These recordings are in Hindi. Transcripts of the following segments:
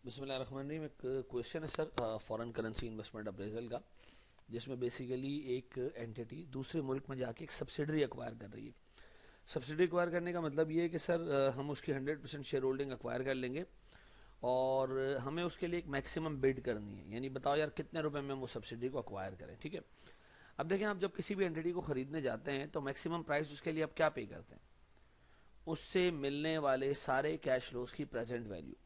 बिस्मिल्लाहिर्रहमानिर्रहीम। एक क्वेश्चन है sir foreign currency investment appraisal का, जिसमें बेसिकली एक एंटिटी दूसरे मुल्क में जाके एक सब्सिडरी एक्वायर कर रही है। सब्सिडरी एक्वायर करने का मतलब ये है कि सर हम उसकी 100% शेयर होल्डिंग एक्वायर कर लेंगे और हमें उसके लिए एक मैक्सिमम बिड करनी है, यानी बताओ यार कितने रुपए में हम वो सब्सिडी को एक्वायर करें। ठीक है, अब देखें, आप जब किसी भी एंटिटी को खरीदने जाते हैं तो मैक्सिमम प्राइस उसके लिए आप क्या पे करते हैं? उससे मिलने वाले सारे कैश फ्लोज की प्रेजेंट वैल्यू।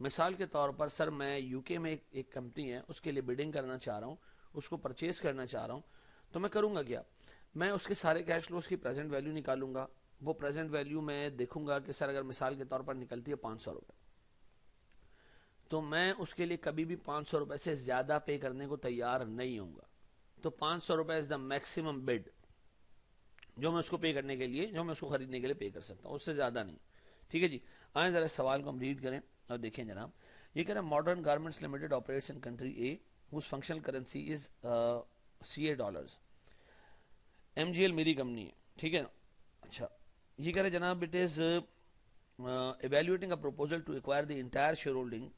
मिसाल के तौर पर सर मैं यूके में एक कंपनी है, उसके लिए बिडिंग करना चाह रहा हूँ, उसको परचेज करना चाह रहा हूँ, तो मैं करूंगा क्या? मैं उसके सारे कैश फ्लोज की प्रेजेंट वैल्यू निकालूंगा। वो प्रेजेंट वैल्यू मैं देखूंगा कि सर अगर मिसाल के तौर पर निकलती है 500 रुपए, तो मैं उसके लिए कभी भी 500 रुपए से ज्यादा पे करने को तैयार नहीं होऊंगा। तो 500 रुपए इज द मैक्सिमम बिड जो मैं उसको पे करने के लिए, जो मैं उसको खरीदने के लिए पे कर सकता हूँ, उससे ज्यादा नहीं। ठीक है जी, आए जरा सवाल को हम रीड करें और देखें जनाब। ये कह रहा है Modern Garments Limited operates in country A whose functional currency is CA dollars. MGL मेरी कंपनी है, ठीक है ना। अच्छा, ये कह रहे जनाब it is evaluating a proposal to acquire the entire shareholding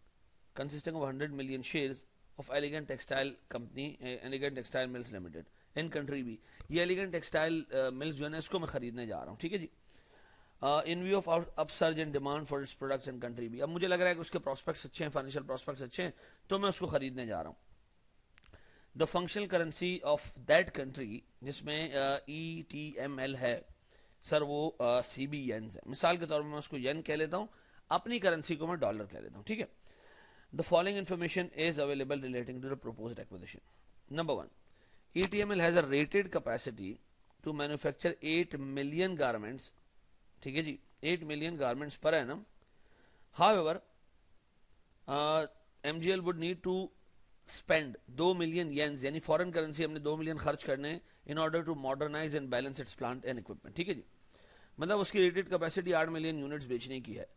consisting of 100 million shares of Elegant Textile Company, Elegant Textile Mills Limited in country भी। ये एलिगेंट टेक्सटाइल मिल्स जो है ना, इसको मैं खरीदने जा रहा हूँ। ठीक है जी, in view of upsurge in demand for its products in country भी। अब मुझे लग रहा है कि उसके प्रोस्पेक्ट्स अच्छे हैं, फाइनेंशियल प्रोस्पेक्ट्स अच्छे हैं, तो मैं उसको खरीदने जा रहा हूँ। The functional currency of that country, जिसमें ई टी एम एल है सर, वो सी बी येन है। मिसाल के तौर पर मैं उसको येन कह लेता हूँ, अपनी करेंसी को मैं डॉलर कह लेता हूँ। ठीक है, the following information is available relating to the proposed acquisition. Number one, ETML has a rated capacity to manufacture 8 million garments. ठीक है जी, 8 million garments per annum. However, MGL would need to spend 2 million yens, यानी फॉरेन करेंसी हमने 2 मिलियन खर्च करने in order to modernise and balance its plant and equipment. ठीक है जी, मतलब उसकी रेटेड कैपेसिटी 8 मिलियन यूनिट्स बेचने की है,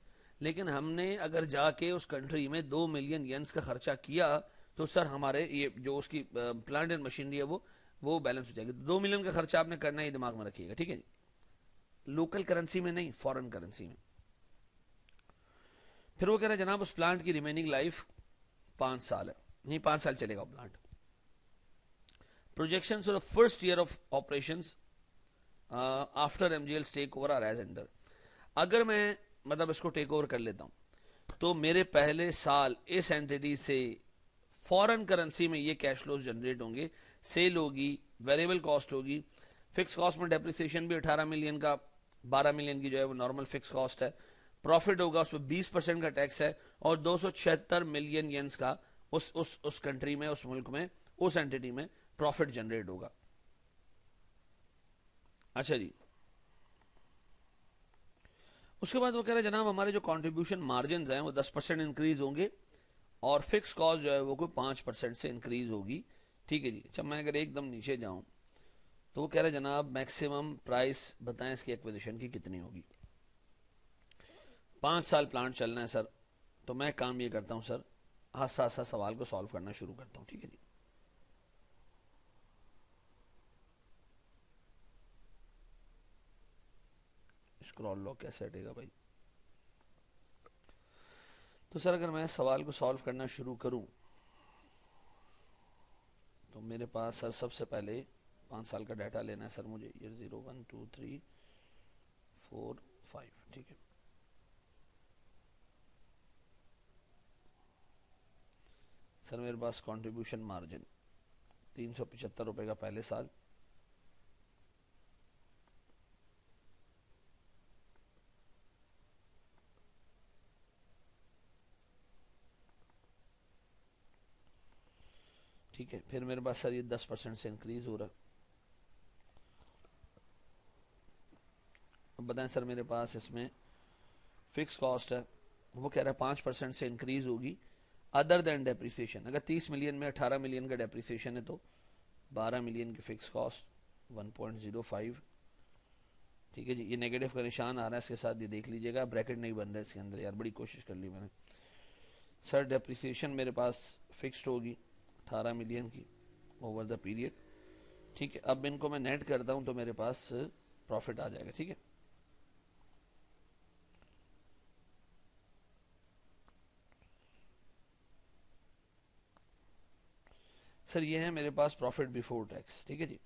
लेकिन हमने अगर जाके उस कंट्री में 2 मिलियन येंस का खर्चा किया तो सर हमारे ये जो उसकी प्लांट एंड मशीनरी है वो बैलेंस हो जाएगी। 2 मिलियन का खर्चा आपने करना ही दिमाग में रखिएगा। ठीक है जी, लोकल करेंसी में नहीं, फॉरेन करेंसी में। फिर वो कह रहा है जनाब उस प्लांट की रिमेनिंग लाइफ 5 साल है, नहीं 5 साल चलेगा वो plant. Projection for the first year of operation after MGL take over are as under. अगर मैं मतलब इसको टेक ओवर कर लेता हूं तो मेरे पहले साल इस एंटिटी से फॉरेन करेंसी में ये कैश फ्लोज जनरेट होंगे, सेल होगी, वेरिएबल कॉस्ट होगी, फिक्स कॉस्ट में डेप्रिसिएशन भी 18 मिलियन का, 12 मिलियन की जो है वो नॉर्मल फिक्स कॉस्ट है, प्रॉफिट होगा उसमें 20% का टैक्स है, और 276 मिलियन येंस का उस कंट्री में, उस मुल्क में, उस एंटिटी में प्रॉफिट जनरेट होगा। अच्छा जी, उसके बाद वो कह रहे हैं जनाब हमारे जो कंट्रीब्यूशन मार्जिन हैं वो 10% इंक्रीज होंगे और फिक्स कॉस्ट जो है वो कोई 5% से इंक्रीज होगी। ठीक है जी। अच्छा, मैं अगर एकदम नीचे जाऊं तो वो कह रहे हैं जनाब मैक्सिमम प्राइस बताएं इसकी एक्विजिशन की कितनी होगी। 5 साल प्लांट चलना है सर, तो मैं काम ये करता हूं सर, आस्ता आस्ता सवाल को सॉल्व करना शुरू करता हूं। ठीक है जी, स्क्रॉल लॉक कैसे हटेगा भाई? तो सर अगर मैं सवाल को सॉल्व करना शुरू करूं तो मेरे पास सर सबसे पहले 5 साल का डाटा लेना है सर मुझे। ईयर 0 1 2 3 4 5। ठीक है, सर मेरे पास कंट्रीब्यूशन मार्जिन 375 रुपए का पहले साल, ठीक है। फिर मेरे पास सर ये 10% से इंक्रीज हो रहा है। अब बताएं सर, मेरे पास इसमें फिक्स कॉस्ट है, वो कह रहा है 5% से इंक्रीज होगी अदर देन डेप्रिसिएशन। अगर 30 मिलियन में 18 मिलियन का डेप्रिसिएशन है तो 12 मिलियन की फिक्स कॉस्ट 1.05। ठीक है जी, ये नेगेटिव का निशान आ रहा है इसके साथ, ये देख लीजिएगा, ब्रैकेट नहीं बन रहा है इसके अंदर यार, बड़ी कोशिश कर ली मैंने। सर डेप्रिसिएशन मेरे पास फिक्स्ड होगी 18 मिलियन की ओवर द पीरियड। ठीक है, अब इनको मैं नेट करता हूं तो मेरे पास प्रॉफिट आ जाएगा। ठीक है, सर ये है मेरे पास प्रॉफिट बिफोर टैक्स, ठीक है जी।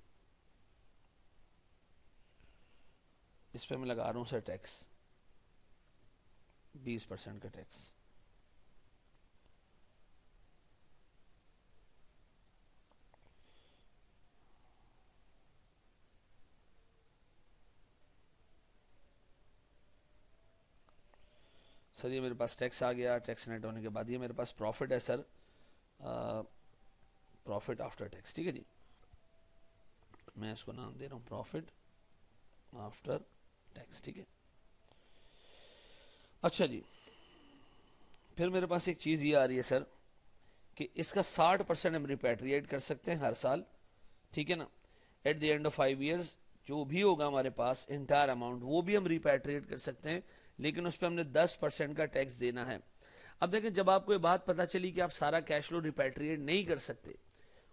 इस पे मैं लगा रहा हूं सर टैक्स 20% का टैक्स। सर ये मेरे पास टैक्स आ गया। टैक्स नेट होने के बाद ये मेरे पास प्रॉफिट है सर, प्रॉफिट आफ्टर टैक्स, ठीक है जी। मैं इसको नाम दे रहा हूं प्रॉफिट आफ्टर टैक्स, ठीक है। अच्छा जी, फिर मेरे पास एक चीज ये आ रही है सर कि इसका 60% हम रिपैट्रिएट कर सकते हैं हर साल, ठीक है ना। At the end of 5 years जो भी होगा हमारे पास इंटायर अमाउंट वो भी हम रिपैट्रिएट कर सकते हैं, लेकिन उस पर हमने 10% का टैक्स देना है। अब देखें, जब आपको ये बात पता चली कि आप सारा कैश फ्लो रिपैट्रिएट नहीं कर सकते,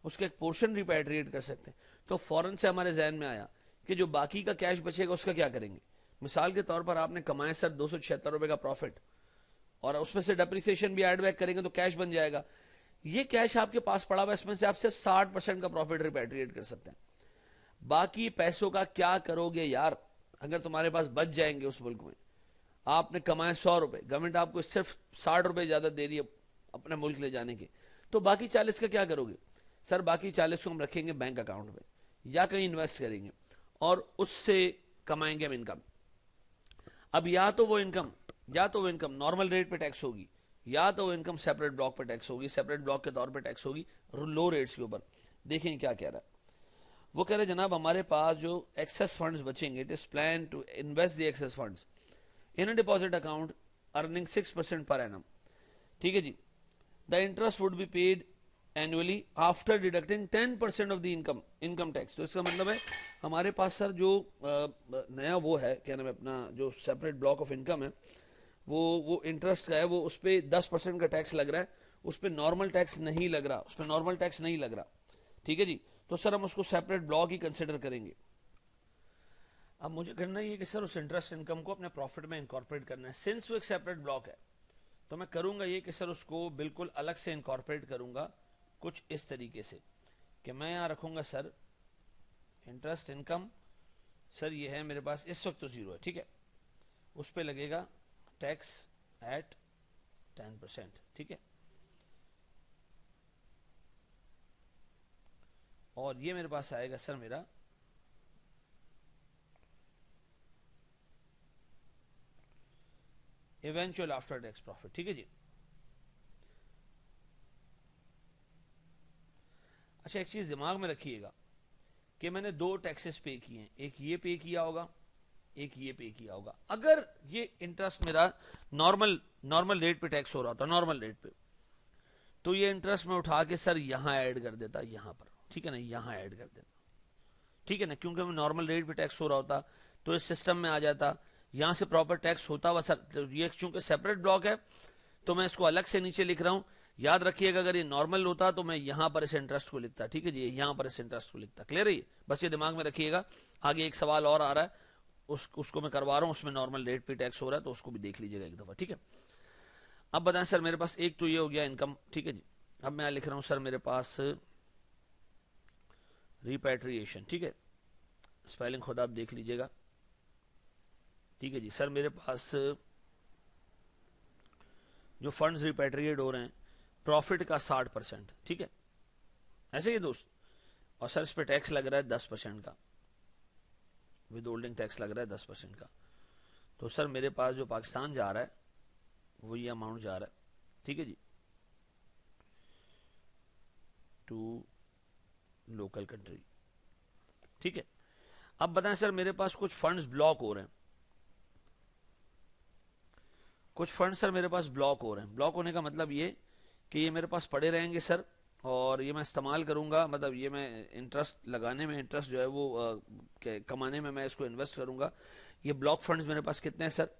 उसका एक पोर्शन रिपैट्रिएट कर सकते हैं, तो फौरन से हमारे जहन में आया कि जो बाकी का कैश बचेगा उसका क्या करेंगे। मिसाल के तौर पर आपने कमाया सर 276 रुपए का प्रॉफिट, और उसमें से डेप्रिसिएशन भी एड बैक करेंगे तो कैश बन जाएगा। ये कैश आपके पास पड़ा हुआ, इसमें से आप सिर्फ 60% का प्रॉफिट रिपैट्रिएट कर सकते हैं। बाकी पैसों का क्या करोगे यार, अगर तुम्हारे पास बच जाएंगे उस मुल्क में, आपने कमाए 100 रुपए, गवर्नमेंट आपको सिर्फ 60 रुपए ज्यादा दे रही है अपने मुल्क ले जाने के, तो बाकी 40 का क्या करोगे। सर बाकी 40 को हम रखेंगे बैंक अकाउंट में या कहीं इन्वेस्ट करेंगे और उससे कमाएंगे हम इनकम। अब या तो वो इनकम नॉर्मल रेट पे टैक्स होगी, या तो वो इनकम सेपरेट ब्लॉक पे टैक्स होगी, सेपरेट ब्लॉक के तौर पे टैक्स होगी लो रेट्स के ऊपर। देखें क्या कह रहा है वो, कह रहे हैं जनाब हमारे पास जो एक्सेस फंड्स बचेंगे, it is plan to invest the excess funds in a deposit account earning 6% per annum, ठीक है जी। The interest would be paid annually after deducting 10% of the income tax. तो इसका मतलब है हमारे पास सर जो नया वो है, क्या नाम है अपना, जो सेपरेट ब्लॉक ऑफ इनकम है, वो इंटरेस्ट का है, वो उस पर 10% का टैक्स लग रहा है, उस पर नॉर्मल टैक्स नहीं लग रहा, ठीक है जी। तो सर हम उसको सेपरेट ब्लॉक ही कंसिडर करेंगे। अब मुझे करना ये कि सर उस इंटरेस्ट इनकम को अपने प्रॉफिट में इनकॉर्पोरेट करना है। सिंस वो एक सेपरेट ब्लॉक है, तो मैं करूंगा ये कि सर उसको बिल्कुल अलग से इनकॉर्पोरेट करूंगा, कुछ इस तरीके से कि मैं यहां रखूंगा सर इंटरेस्ट इनकम। सर ये है मेरे पास इस वक्त तो 0 है, ठीक है, उस पर लगेगा टैक्स एट 10%, ठीक है। और ये मेरे पास आएगा सर मेरा इवेंचुअल आफ्टर टैक्स प्रॉफिट, ठीक है जी। अच्छा एक चीज दिमाग में रखिएगा कि मैंने 2 टैक्सेस पे किए हैं, एक ये पे किया होगा, एक ये पे किया होगा। अगर ये इंटरेस्ट मेरा नॉर्मल रेट पे टैक्स हो रहा था, नॉर्मल रेट पे, तो ये इंटरेस्ट मैं उठा के सर यहां ऐड कर देता, यहां पर, ठीक है ना, यहां ऐड कर देता, ठीक है ना, क्योंकि मैं नॉर्मल रेट पे टैक्स हो रहा होता तो इस सिस्टम में आ जाता, यहां से प्रॉपर टैक्स होता हुआ सर। तो ये चूंकि सेपरेट ब्लॉक है तो मैं इसको अलग से नीचे लिख रहा हूं। याद रखिएगा अगर ये नॉर्मल होता तो मैं यहां पर इस इंटरेस्ट को लिखता, ठीक है जी, यहां पर इस इंटरेस्ट को लिखता। क्लियर है ये, बस ये दिमाग में रखिएगा। आगे एक सवाल और आ रहा है, उसको मैं करवा रहा हूं, उसमें नॉर्मल रेट पे टैक्स हो रहा है, तो उसको भी देख लीजिएगा एक दफा, ठीक है। अब बताएं सर, मेरे पास एक तो ये हो गया इनकम, ठीक है जी। अब मैं लिख रहा हूं सर मेरे पास रिपैट्रिएशन, ठीक है, स्पेलिंग खुद आप देख लीजिएगा, ठीक है जी। सर मेरे पास जो फंड्स रिपैट्रिएट हो रहे हैं प्रॉफिट का 60%, ठीक है, ऐसे ही दोस्त। और सर इस पे टैक्स लग रहा है 10% का, विद होल्डिंग टैक्स लग रहा है 10% का। तो सर मेरे पास जो पाकिस्तान जा रहा है वो ये अमाउंट जा रहा है, ठीक है जी, टू लोकल कंट्री, ठीक है। अब बताएं सर मेरे पास कुछ फंड्स ब्लॉक हो रहे हैं, कुछ फंड्स सर मेरे पास ब्लॉक हो रहे हैं। ब्लॉक होने का मतलब ये कि ये मेरे पास पड़े रहेंगे सर, और ये मैं इस्तेमाल करूंगा, मतलब ये मैं इंटरेस्ट लगाने में, इंटरेस्ट जो है वो कमाने में मैं इसको इन्वेस्ट करूंगा। ये ब्लॉक फंड्स मेरे पास कितने हैं सर,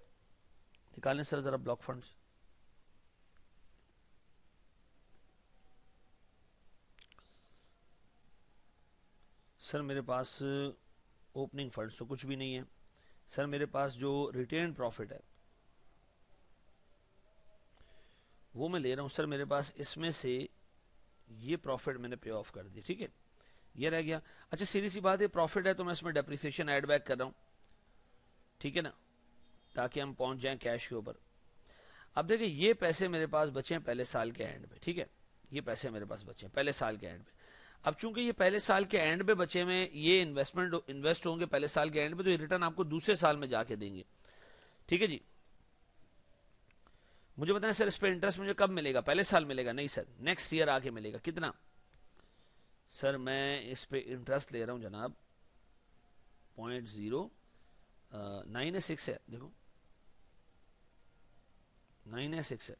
निकालें सर जरा ब्लॉक फंड्स। सर मेरे पास ओपनिंग फंड्स तो कुछ भी नहीं है। सर मेरे पास जो रिटेन प्रॉफिट है वो मैं ले रहा हूं सर, मेरे पास इसमें से ये प्रॉफिट मैंने पे ऑफ कर दी, ठीक है, ये रह गया। अच्छा सीधी सी बात है, प्रॉफिट है तो मैं इसमें डेप्रिसिएशन ऐड बैक कर रहा हूं, ठीक है ना, ताकि हम पहुंच जाएं कैश के ऊपर। अब देखिए ये पैसे मेरे पास बचे हैं पहले साल के एंड पे, ठीक है, ये पैसे मेरे पास बचे हैं पहले साल के एंड पे। अब चूंकि ये पहले साल के एंड पे बचे में ये इन्वेस्ट होंगे पहले साल के एंड पे, तो ये रिटर्न आपको दूसरे साल में जाके देंगे, ठीक है जी। मुझे बताएं सर इस पे इंटरेस्ट मुझे कब मिलेगा, पहले साल मिलेगा? नहीं सर, नेक्स्ट ईयर आके मिलेगा। कितना? सर मैं इस पे इंटरेस्ट ले रहा हूं जनाब 0.09 है, देखो 9 है 6 है,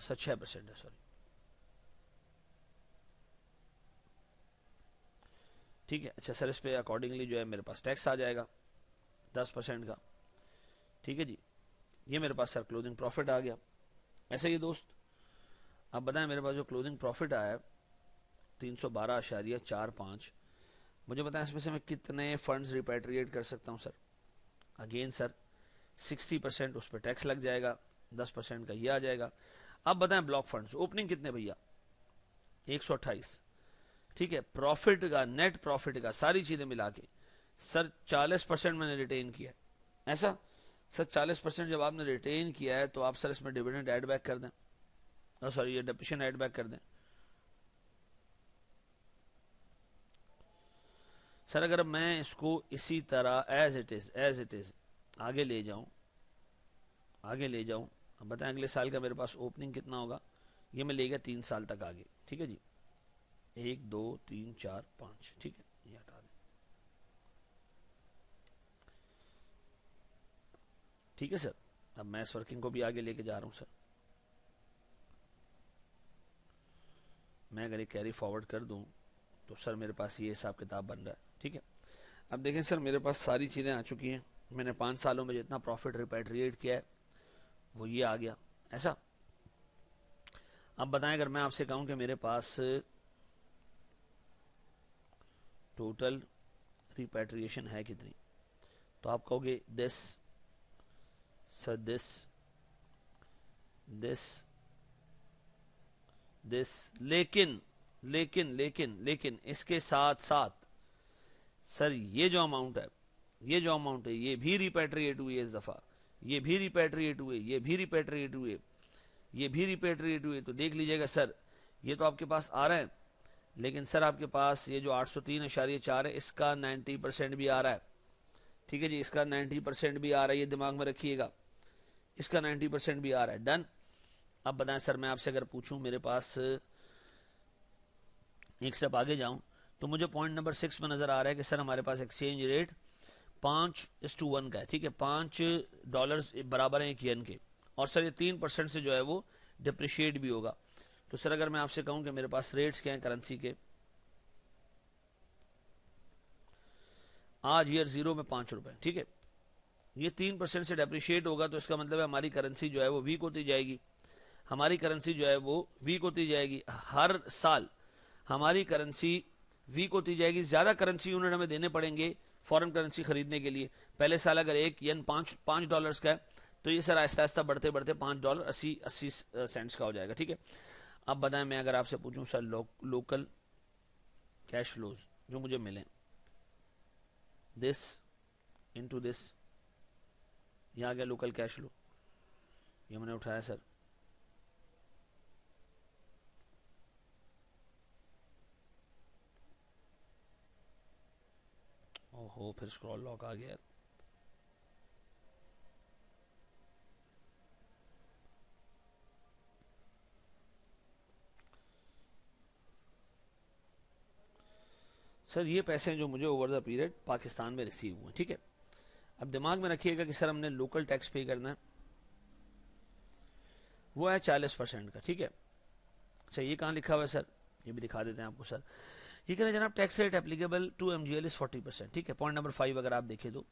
सर 6% है, सॉरी, ठीक है। अच्छा सर इस पे अकॉर्डिंगली जो है मेरे पास टैक्स आ जाएगा 10% का, ठीक है जी। ये मेरे पास सर क्लोजिंग प्रॉफिट आ गया। ऐसे ही दोस्त अब बताएं मेरे पास जो क्लोजिंग प्रॉफिट आया 312.45, मुझे बताएं इसमें से मैं कितने फंड्स रिपैट्रिएट कर सकता हूं सर? अगेन सर 60% उस पर टैक्स लग जाएगा, 10% का ये आ जाएगा। अब बताएं ब्लॉक फंड्स ओपनिंग कितने भैया? 128, ठीक है। प्रॉफिट का, नेट प्रॉफिट का, सारी चीजें मिला के सर 40% मैंने रिटेन किया। ऐसा सर 40% जब आपने रिटेन किया है तो आप सर इसमें डिविडेंड ऐड बैक कर दें, सॉरी ये डेप्रिसिएशन ऐड बैक कर दें। सर अगर मैं इसको इसी तरह एज इट इज आगे ले जाऊं, अब बताएं अगले साल का मेरे पास ओपनिंग कितना होगा? ये मैं ले गया 3 साल तक आगे, ठीक है जी, 1 2 3 4 5, ठीक है, ये हटा दें, ठीक है सर। अब मैं इस वर्किंग को भी आगे लेके जा रहा हूं सर, मैं अगर ये कैरी फॉरवर्ड कर दूं तो सर मेरे पास ये हिसाब किताब बन रहा है, ठीक है। अब देखें सर मेरे पास सारी चीजें आ चुकी हैं, मैंने 5 सालों में जितना प्रॉफिट रिपैट्रिएट किया है वो ये आ गया। ऐसा अब बताएं अगर मैं आपसे कहूं कि मेरे पास टोटल रिपैट्रिएशन है कितनी, तो आप कहोगे दिस सर, दिस, लेकिन इसके साथ साथ सर ये जो अमाउंट है ये भी रिपैट्रिएट हुई है इस दफा, ये भी रिपैट्रिएट हुए, तो देख लीजिएगा सर ये तो आपके पास आ रहा है, लेकिन सर आपके पास ये जो 803.4 है इसका 90% भी आ रहा है, ठीक है जी, इसका 90% भी आ रहा है, ये दिमाग में रखिएगा, इसका 90% भी आ रहा है। डन। अब बताएं सर मैं आपसे अगर पूछूं, मेरे पास एक स्टेप आगे जाऊं तो मुझे पॉइंट नंबर 6 में नजर आ रहा है कि सर हमारे पास एक्सचेंज रेट 5:1 का है, ठीक है, $5 बराबर है 1 येन के, और सर ये 3% से जो है वो डिप्रिशिएट भी होगा। तो सर अगर मैं आपसे कहूं कि मेरे पास रेट्स क्या हैं करेंसी के, आज ईयर 0 में ₹5, ठीक है, ये 3% से डेप्रिशिएट होगा तो इसका मतलब है हमारी करेंसी जो है वो वीक होती जाएगी, हर साल हमारी करेंसी वीक होती जाएगी, ज्यादा करेंसी यूनिट हमें देने पड़ेंगे फॉरेन करेंसी खरीदने के लिए। पहले साल अगर 1 येन $5 का है तो ये सर आहिस्ता आहिस्ता बढ़ते बढ़ते $5.80 का हो जाएगा, ठीक है। अब बताएं मैं अगर आपसे पूछूं सर लोकल कैश फ्लोज जो मुझे मिले, दिस इनटू दिस, ये आ गया लोकल कैश फ्लो, ये मैंने उठाया सर, ओहो फिर स्क्रॉल लॉक आ गया। सर ये पैसे जो मुझे ओवर द पीरियड पाकिस्तान में रिसीव हुए, ठीक है। अब दिमाग में रखिएगा कि सर हमने लोकल टैक्स पे करना है, वो है 40% का, ठीक है। अच्छा ये कहाँ लिखा हुआ है सर, ये भी दिखा देते हैं आपको सर। ये कह रहे हैं जनाब tax rate applicable to MGL is 40%, ठीक है। पॉइंट नंबर 5 अगर आप देखें तो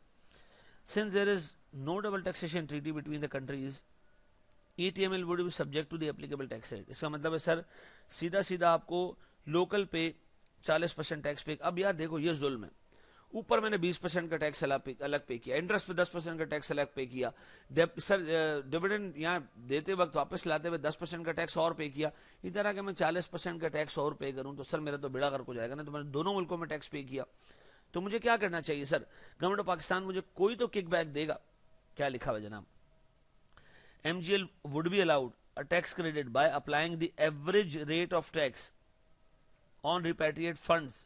since there is no double taxation treaty between the countries ETML would be subject to the applicable tax rate. इसका मतलब है सर सीधा सीधा आपको लोकल पे 40% टैक्स पे। अब यार देखो ये जुल्म है, ऊपर मैंने 20% का टैक्स अलग पे किया, इंटरेस्ट पे 10% का टैक्स अलग पे किया, सर डिविडेंड यहाँ देते वक्त वापस लाते हुए 10% का टैक्स और पे किया, इधर आके मैं 40% का टैक्स और पे करूं तो सर मेरा तो बेड़ा गर्क हो जाएगा ना। तो मैंने दोनों मुल्कों में टैक्स पे किया, तो मुझे क्या करना चाहिए सर? गवर्नमेंट ऑफ पाकिस्तान मुझे कोई तो किकबैक देगा। क्या लिखा हुआ जनाब? MGL would be allowed a tax credit by applying the average rate of tax on repatriate funds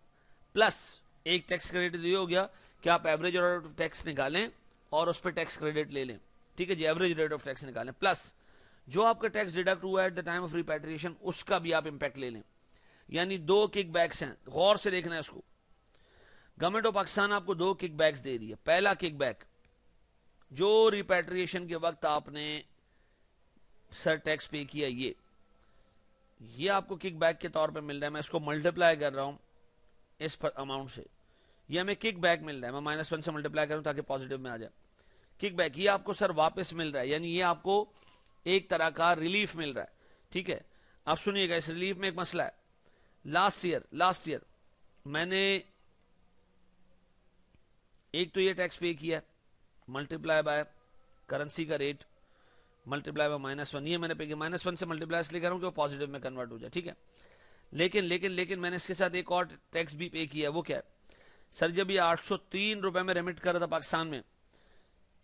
plus एक टैक्स क्रेडिट ये हो गया कि आप एवरेज रेट ऑफ टैक्स निकालें और उस पर टैक्स क्रेडिट ले लें, ठीक है जी, एवरेज रेट ऑफ टैक्स निकालें, प्लस जो आपका टैक्स डिडक्ट हुआ at the time of repatriation उसका भी आप इंपैक्ट ले लें। यानी दो किकबैक्स हैं, गौर से देखना है इसको। गवर्नमेंट ऑफ पाकिस्तान आपको दो किकबैक्स दे रही है। पहला किकबैक जो रिपैट्रिएशन के वक्त आपने सर टैक्स पे किया, ये आपको किकबैक के तौर पे मिल रहा है। मैं इसको मल्टीप्लाई कर रहा हूं इस अमाउंट से, ये हमें किकबैक मिल रहा है। मैं -1 से मल्टीप्लाई करूं ताकि पॉजिटिव में आ जाए। किकबैक ये आपको सर वापस मिल रहा है, यानी ये आपको एक तरह का रिलीफ मिल रहा है, ठीक है। अब सुनिएगा, इस रिलीफ में एक मसला है। लास्ट ईयर मैंने एक तो ये टैक्स पे किया मल्टीप्लाई बाय करेंसी का रेट मल्टीप्लाई बाय -1, ये मैंने पे किया। -1 से मल्टीप्लाई इसलिए कर रहा हूं कि वो पॉजिटिव में कन्वर्ट हो जाए, ठीक है। लेकिन मैंने इसके साथ एक और टैक्स भी पे किया। वो क्या है सर? जब ये 803 रुपए में रेमिट कर रहा था पाकिस्तान में,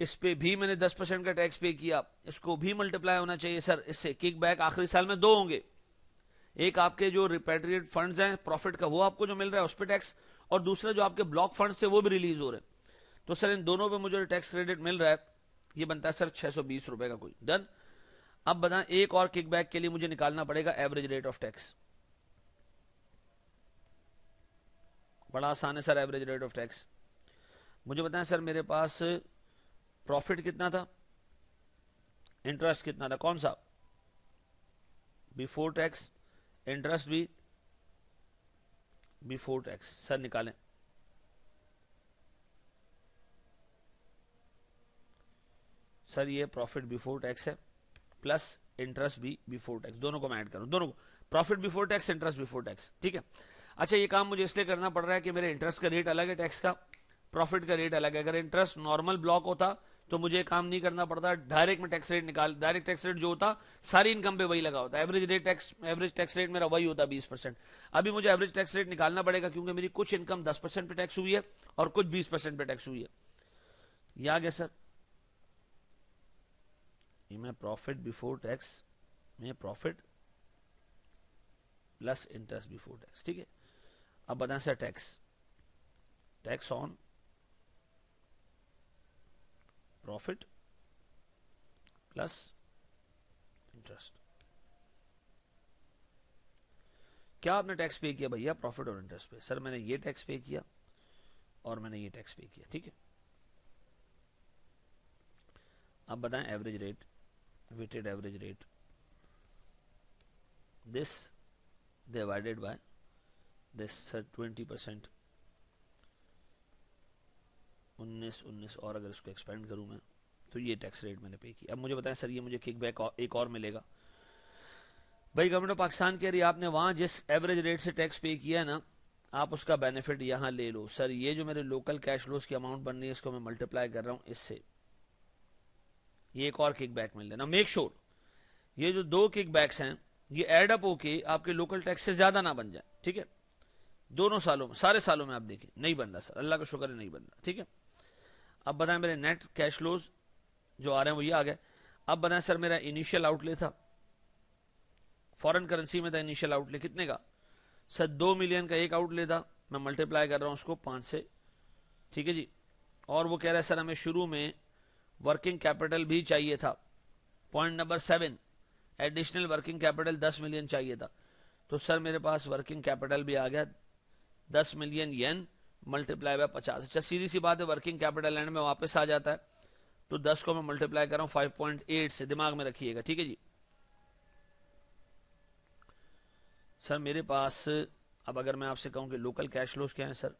इस पे भी मैंने 10% का टैक्स पे किया। इसको भी मल्टीप्लाई होना चाहिए सर इससे। किकबैक आखिरी साल में दो होंगे, एक आपके जो रिपैट्रिएट फंड्स हैं प्रॉफिट का, वो आपको जो मिल रहा है उस पर टैक्स, और दूसरा जो आपके ब्लॉक फंड से वो भी रिलीज हो रहे हैं। तो सर इन दोनों पे मुझे टैक्स क्रेडिट मिल रहा है, ये बनता है सर 620 रुपए का कोई। डन। अब बताएं, एक और किकबैक के लिए मुझे निकालना पड़ेगा एवरेज रेट ऑफ टैक्स। बड़ा आसान है sir, average rate of tax. मुझे बताएं सर, मेरे पास प्रॉफिट कितना था, इंटरेस्ट कितना था, कौन सा? बिफोर टैक्स, इंटरेस्ट भी बिफोर टैक्स। सर निकालें। सर ये प्रॉफिट बिफोर टैक्स है प्लस इंटरेस्ट भी बिफोर टैक्स, दोनों को मैं ऐड करूं, दोनों को, profit before tax, interest before tax, ठीक है। अच्छा, ये काम मुझे इसलिए करना पड़ रहा है कि मेरे इंटरेस्ट का रेट अलग है टैक्स का, प्रॉफिट का रेट अलग है। अगर इंटरेस्ट नॉर्मल ब्लॉक होता तो मुझे काम नहीं करना पड़ता, डायरेक्ट में टैक्स रेट निकाल, डायरेक्ट टैक्स रेट जो होता सारी इनकम पे वही लगा होता, एवरेज टैक्स रेट मेरा वही होता 20%। अभी मुझे एवरेज टैक्स रेट निकालना पड़ेगा क्योंकि मेरी कुछ इनकम 10% पे टैक्स हुई है और कुछ 20% पे टैक्स हुई है। ये आ गया सर, ये मैं प्रॉफिट बिफोर टैक्स में profit plus interest before tax, ठीक है। अब बताएं sir, tax on profit plus interest. क्या आपने टैक्स पे किया भैया प्रॉफिट और इंटरेस्ट पे? सर मैंने ये टैक्स पे किया और मैंने ये टैक्स पे किया, ठीक है। अब बताएं average rate, weighted average rate, this divided by this sir 20%, 19 और अगर इसको एक्सपेंड करूं मैं तो ये टैक्स रेट मैंने पे किया। अब मुझे बताएं सर, ये मुझे किकबैक एक और मिलेगा। भाई गवर्नमेंट ऑफ पाकिस्तान कह रही है आपने वहां जिस एवरेज रेट से टैक्स पे किया है ना, आप उसका बेनिफिट यहां ले लो। सर ये जो मेरे लोकल कैश फ्लोज की अमाउंट बन रही है इसको मैं मल्टीप्लाई कर रहा हूं इससे, ये एक और किकबैक मिल रहा है ना। मेक श्योर ये जो दो किकबैक्स हैं ये एड अप होके आपके लोकल टैक्स से ज्यादा ना बन जाए, ठीक है। दोनों सालों में, सारे सालों में आप देखिए नहीं बन रहा सर, अल्लाह का शुक्र है नहीं बन रहा, ठीक है। अब बताएं मेरे नेट कैश फ्लोज जो आ रहे हैं वो ये आ गए। अब बताएं सर, मेरा इनिशियल आउटले था फॉरेन करेंसी में था, इनिशियल आउटले कितने का? सर 2 मिलियन का एक आउटले था, मैं मल्टीप्लाई कर रहा हूं उसको 5 से, ठीक है जी। और वो कह रहा है सर हमें शुरू में वर्किंग कैपिटल भी चाहिए था, point number 7, additional working capital 10 million चाहिए था। तो सर मेरे पास वर्किंग कैपिटल भी आ गया 10 मिलियन येन मल्टीप्लाई बाय 50। अच्छा सीधी सी बात है, वर्किंग कैपिटल एंड में वापस आ जाता है, तो 10 को मैं मल्टीप्लाई कर रहा हूं 5.8 से, दिमाग में रखिएगा, ठीक है जी। सर मेरे पास अब अगर मैं आपसे कहूं कि लोकल कैश फ्लोज क्या है सर,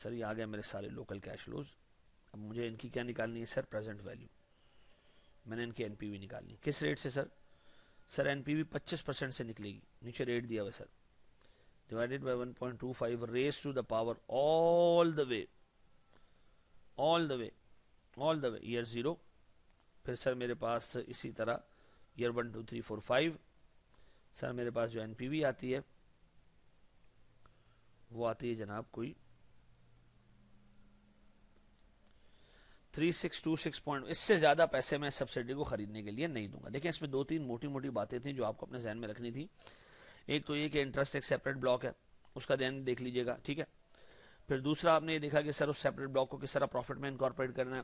ये आ गए मेरे सारे लोकल कैश फ्लोज। अब मुझे इनकी क्या निकालनी है सर? Present value. मैंने इनकी एनपीवी निकालनी। किस रेट से सर? सर एनपीवी 25% से निकलेगी, नीचे रेट दिया हुआ sir, divided by 1.25 raise to the power all the way year 0। फिर सर मेरे पास इसी तरह ईयर 1 2 3 4 5। सर मेरे पास जो एनपीवी आती है वो आती है जनाब कोई 3626 पॉइंट। इससे ज्यादा पैसे मैं सब्सिडी को खरीदने के लिए नहीं दूंगा। देखिए इसमें दो तीन मोटी मोटी बातें थी जो आपको अपने जहन में रखनी थी। एक तो ये कि इंटरेस्ट एक सेपरेट ब्लॉक है, उसका ध्यान देख लीजिएगा, ठीक है। फिर दूसरा आपने ये देखा कि सर उस सेपरेट ब्लॉक को किस तरह प्रॉफिट में इनकॉर्पोरेट करना है,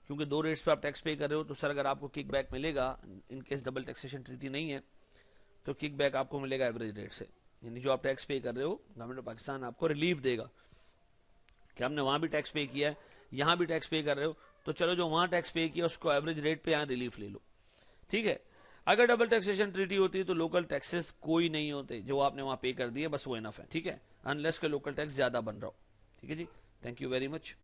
क्योंकि 2 रेट्स पे आप टैक्स पे कर रहे हो। तो सर अगर आपको किक बैक मिलेगा, इनकेस डबल टैक्सेशन ट्रीटी नहीं है, तो किक बैक आपको मिलेगा एवरेज रेट से, यानी जो आप टैक्स पे कर रहे हो गवर्नमेंट ऑफ पाकिस्तान आपको रिलीफ देगा कि हमने वहां भी टैक्स पे किया है, यहां भी टैक्स पे कर रहे हो, तो चलो जो वहां टैक्स पे किया उसको एवरेज रेट पे यहां रिलीफ ले लो, ठीक है। अगर डबल टैक्सेशन ट्रीटी होती है तो लोकल टैक्सेस कोई नहीं होते, जो आपने वहां पे कर दिए बस वो इनफ है, ठीक है, अनलेस के लोकल टैक्स ज्यादा बन रहा हो, ठीक है जी। Thank you very much.